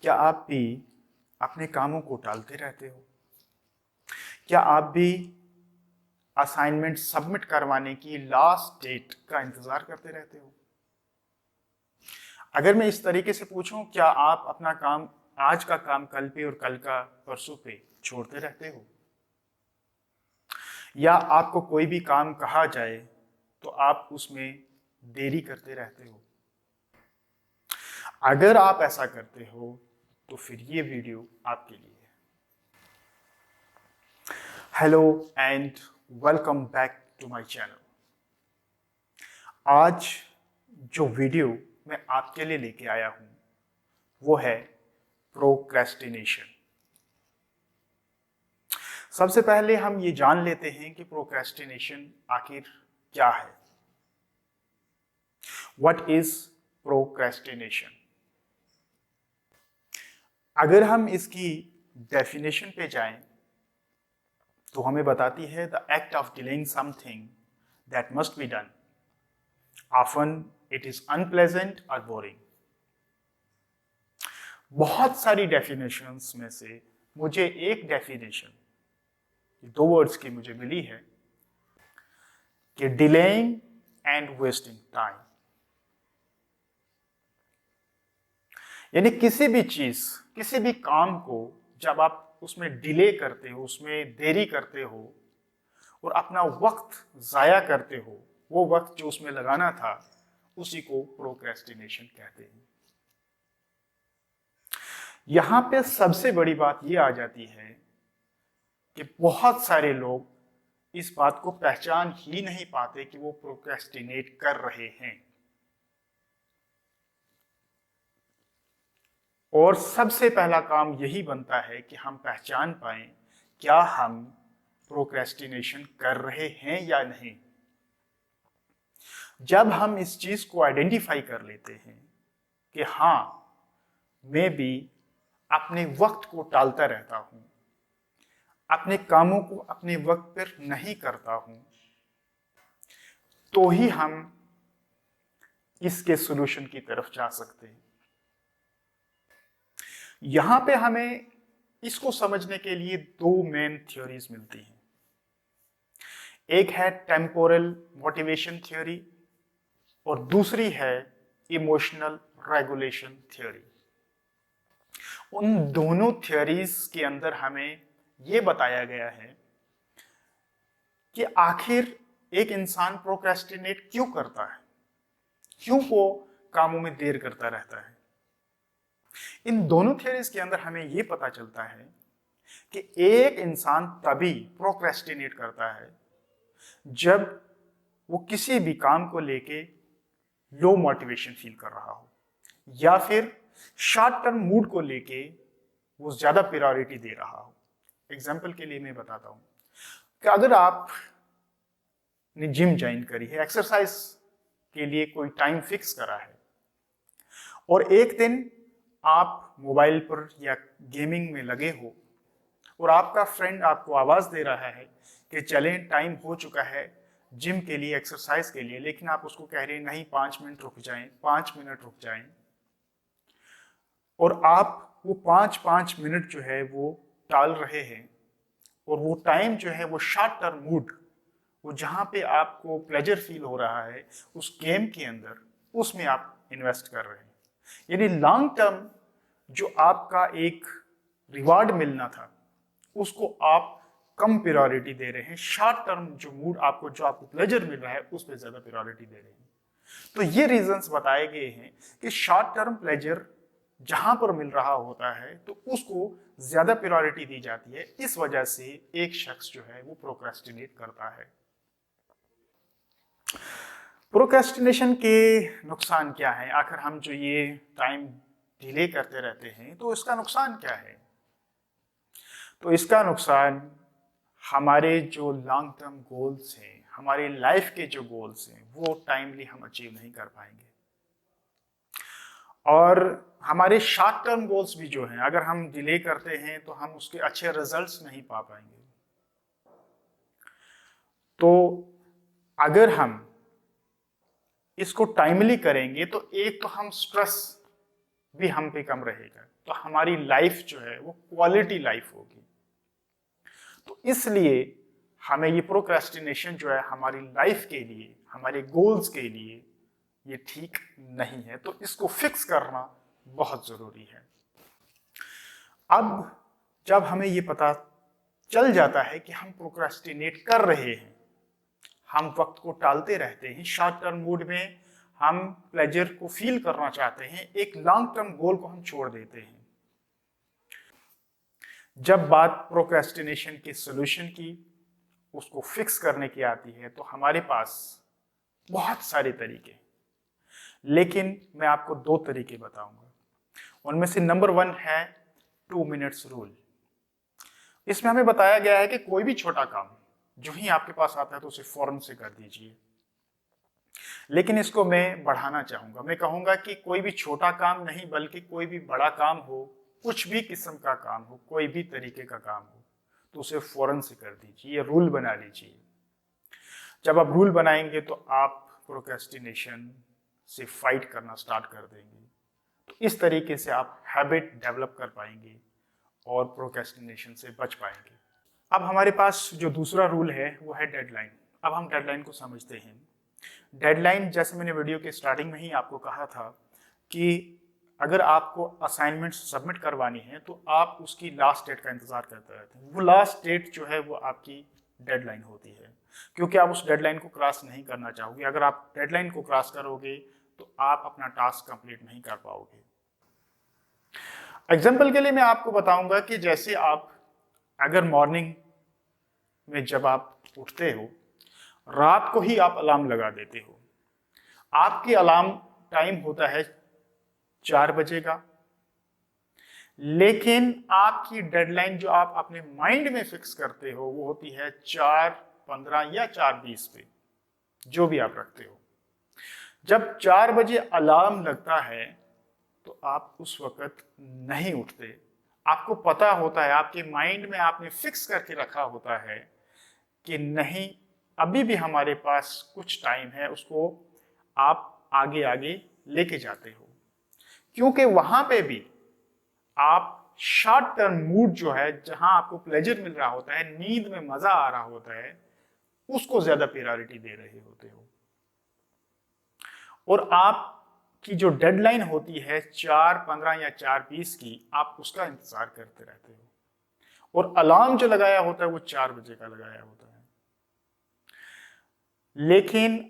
क्या आप भी अपने कामों को टालते रहते हो? क्या आप भी असाइनमेंट सबमिट करवाने की लास्ट डेट का इंतजार करते रहते हो? अगर मैं इस तरीके से पूछूं, क्या आप अपना काम, आज का काम कल पे और कल का परसों पे छोड़ते रहते हो? या आपको कोई भी काम कहा जाए तो आप उसमें देरी करते रहते हो? अगर आप ऐसा करते हो तो फिर ये वीडियो आपके लिए है। Hello and welcome back to my channel. आज जो वीडियो मैं आपके लिए लेके आया हूं वो है प्रोक्रेस्टिनेशन। सबसे पहले हम ये जान लेते हैं कि प्रोक्रेस्टिनेशन आखिर क्या है। What is procrastination? अगर हम इसकी डेफिनेशन पे जाएं तो हमें बताती है the act of delaying something that must be done, often it is unpleasant और बोरिंग। बहुत सारी डेफिनेशंस में से मुझे एक डेफिनेशन, दो वर्ड्स की मुझे मिली है कि डिलेइंग एंड वेस्टिंग टाइम। यानी किसी भी चीज, किसी भी काम को जब आप उसमें डिले करते हो, उसमें देरी करते हो और अपना वक्त जाया करते हो, वो वक्त जो उसमें लगाना था उसी को प्रोक्रेस्टिनेशन कहते हैं। यहां पे सबसे बड़ी बात ये आ जाती है कि बहुत सारे लोग इस बात को पहचान ही नहीं पाते कि वो प्रोक्रेस्टिनेट कर रहे हैं। और सबसे पहला काम यही बनता है कि हम पहचान पाएं क्या हम प्रोक्रेस्टिनेशन कर रहे हैं या नहीं। जब हम इस चीज को आइडेंटिफाई कर लेते हैं कि हाँ, मैं भी अपने वक्त को टालता रहता हूं, अपने कामों को अपने वक्त पर नहीं करता हूं, तो ही हम इसके सॉल्यूशन की तरफ जा सकते हैं। यहां पे हमें इसको समझने के लिए दो मेन थ्योरीज मिलती हैं। एक है टेम्पोरल मोटिवेशन थ्योरी और दूसरी है इमोशनल रेगुलेशन थ्योरी। उन दोनों थ्योरीज के अंदर हमें यह बताया गया है कि आखिर एक इंसान प्रोक्रेस्टिनेट क्यों करता है, क्यों वो कामों में देर करता रहता है। इन दोनों थ्योरीज के अंदर हमें यह पता चलता है कि एक इंसान तभी प्रोक्रेस्टिनेट करता है जब वो किसी भी काम को लेके लो मोटिवेशन फील कर रहा हो, या फिर शॉर्ट टर्म मूड को लेके वो ज्यादा प्रायोरिटी दे रहा हो। एग्जाम्पल के लिए मैं बताता हूं कि अगर आप ने जिम ज्वाइन करी है, एक्सरसाइज के लिए कोई टाइम फिक्स करा है, और एक दिन आप मोबाइल पर या गेमिंग में लगे हो और आपका फ्रेंड आपको आवाज दे रहा है कि चलें, टाइम हो चुका है जिम के लिए, एक्सरसाइज के लिए, लेकिन आप उसको कह रहे हैं नहीं 5 मिनट रुक जाएं, 5 मिनट रुक जाएं, और आप वो 5 मिनट जो है वो टाल रहे हैं, और वो टाइम जो है वो शॉर्ट टर्म मूड, वो जहां पे आपको प्लेजर फील हो रहा है उस गेम के अंदर, उसमें आप इन्वेस्ट कर रहे हैं। यानी लॉन्ग टर्म जो आपका एक रिवार्ड मिलना था उसको आप कम प्रायोरिटी दे रहे हैं, शॉर्ट टर्म जो मूड आपको, जो आपको प्लेजर मिल रहा है उस पर ज्यादा प्रायोरिटी दे रहे हैं। तो ये रीजंस बताए गए हैं कि शॉर्ट टर्म प्लेजर जहां पर मिल रहा होता है तो उसको ज्यादा प्रायोरिटी दी जाती है। इस वजह से एक शख्स जो है वो प्रोक्रेस्टिनेट करता है। प्रोक्रेस्टिनेशन के नुकसान क्या है? आखिर हम जो ये टाइम डिले करते रहते हैं तो इसका नुकसान क्या है? तो इसका नुकसान हमारे जो लॉन्ग टर्म गोल्स हैं, हमारे लाइफ के जो गोल्स हैं, वो टाइमली हम अचीव नहीं कर पाएंगे। और हमारे शॉर्ट टर्म गोल्स भी जो हैं, अगर हम डिले करते हैं तो हम उसके अच्छे रिजल्ट्स नहीं पा पाएंगे। तो अगर हम इसको टाइमली करेंगे तो एक तो हम स्ट्रेस भी हम पे कम रहेगा, तो हमारी लाइफ जो है वो क्वालिटी लाइफ होगी। तो इसलिए हमें ये प्रोक्रेस्टिनेशन जो है हमारी लाइफ के लिए, हमारे गोल्स के लिए ये ठीक नहीं है, तो इसको फिक्स करना बहुत जरूरी है। अब जब हमें ये पता चल जाता है कि हम प्रोक्रेस्टिनेट कर रहे हैं, हम वक्त को टालते रहते हैं, शॉर्ट टर्म मूड में हम प्लेजर को फील करना चाहते हैं, एक लॉन्ग टर्म गोल को हम छोड़ देते हैं। जब बात प्रोक्रेस्टिनेशन के सॉल्यूशन की, उसको फिक्स करने की आती है, तो हमारे पास बहुत सारे तरीके, लेकिन मैं आपको 2 तरीके बताऊंगा। उनमें से नंबर 1 है 2 मिनट्स रूल। इसमें हमें बताया गया है कि कोई भी छोटा काम जो ही आपके पास आता है तो उसे फौरन से कर दीजिए। लेकिन इसको मैं बढ़ाना चाहूंगा, मैं कहूंगा कि कोई भी छोटा काम नहीं, बल्कि कोई भी बड़ा काम हो, कुछ भी किस्म का काम हो, कोई भी तरीके का काम हो, तो उसे फौरन से कर दीजिए, ये रूल बना लीजिए। जब आप रूल बनाएंगे तो आप प्रोक्रेस्टिनेशन से फाइट करना स्टार्ट कर देंगे। तो इस तरीके से आप हैबिट डेवलप कर पाएंगे और प्रोक्रेस्टिनेशन से बच पाएंगे। अब हमारे पास जो दूसरा रूल है वो है डेडलाइन। अब हम डेडलाइन को समझते हैं। डेडलाइन, जैसे मैंने वीडियो के स्टार्टिंग में ही आपको कहा था कि अगर आपको असाइनमेंट सबमिट करवानी है तो आप उसकी लास्ट डेट का इंतजार करते रहते हैं। वो लास्ट डेट जो है वो आपकी डेडलाइन होती है, क्योंकि आप उस डेडलाइन को क्रॉस नहीं करना चाहोगे। अगर आप डेडलाइन को क्रॉस करोगे तो आप अपना टास्क कंप्लीट नहीं कर पाओगे। एग्जाम्पल के लिए मैं आपको बताऊंगा कि जैसे आप अगर मॉर्निंग में जब आप उठते हो, रात को ही आप अलार्म लगा देते हो। आपकी अलार्म टाइम होता है 4 बजे का, लेकिन आपकी डेडलाइन जो आप अपने माइंड में फिक्स करते हो वो होती है 4:15 या 4:20 पे, जो भी आप रखते हो। जब 4 बजे अलार्म लगता है तो आप उस वक्त नहीं उठते। आपको पता होता है, आपके माइंड में आपने फिक्स करके रखा होता है कि नहीं, अभी भी हमारे पास कुछ टाइम है, उसको आप आगे आगे लेके जाते हो, क्योंकि वहां पे भी आप शॉर्ट टर्म मूड जो है, जहां आपको प्लेजर मिल रहा होता है, नींद में मजा आ रहा होता है, उसको ज्यादा प्रायोरिटी दे रहे होते हो। और आपकी जो डेडलाइन होती है 4:15 या 4:20 की, आप उसका इंतजार करते रहते हो। और अलार्म जो लगाया होता है वो 4 बजे का लगाया होता है। लेकिन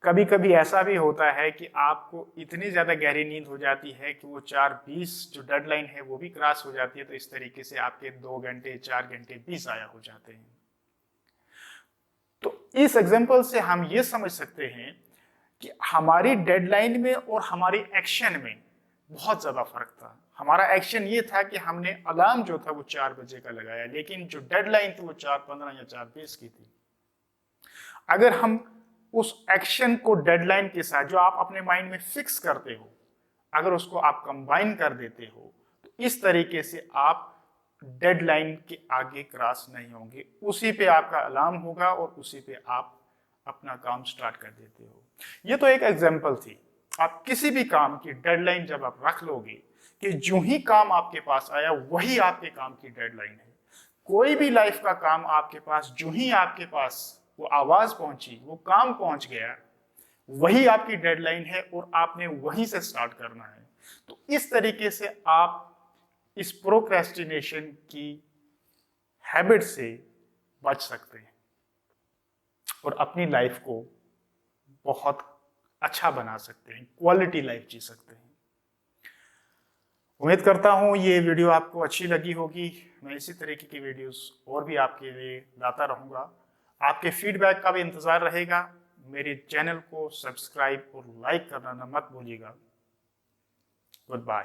कभी कभी ऐसा भी होता है कि आपको इतनी ज्यादा गहरी नींद हो जाती है कि वो 4:20 जो डेडलाइन है वो भी क्रॉस हो जाती है। तो इस तरीके से आपके 2 घंटे 4 घंटे भी ज़ाया हो जाते हैं। तो इस एग्जांपल से हम ये समझ सकते हैं कि हमारी डेडलाइन में और हमारी एक्शन में बहुत ज्यादा फर्क था। हमारा एक्शन ये था कि हमने अलार्म जो था वो 4 बजे का लगाया, लेकिन जो डेडलाइन थी वो 4:15 या 4:20 की थी। अगर हम उस एक्शन को डेडलाइन के साथ जो आप अपने माइंड में फिक्स करते हो, अगर उसको आप कंबाइन कर देते हो, तो इस तरीके से आप डेडलाइन के आगे क्रॉस नहीं होंगे। उसी पे आपका अलार्म होगा और उसी पे आप अपना काम स्टार्ट कर देते हो। ये तो एक एग्जांपल थी। आप किसी भी काम की डेडलाइन जब आप रख लोगे कि जो ही काम आपके पास आया वही आपके काम की डेडलाइन है। कोई भी लाइफ का काम आपके पास, जो ही आपके पास वो आवाज पहुंची, वो काम पहुंच गया, वही आपकी डेडलाइन है और आपने वहीं से स्टार्ट करना है। तो इस तरीके से आप इस प्रोक्रेस्टिनेशन की हैबिट से बच सकते हैं और अपनी लाइफ को बहुत अच्छा बना सकते हैं, क्वालिटी लाइफ जी सकते हैं। उम्मीद करता हूं ये वीडियो आपको अच्छी लगी होगी। मैं इसी तरीके की वीडियोस और भी आपके लिए लाता रहूंगा। आपके फीडबैक का भी इंतजार रहेगा। मेरे चैनल को सब्सक्राइब और लाइक करना मत भूलिएगा। Good bye.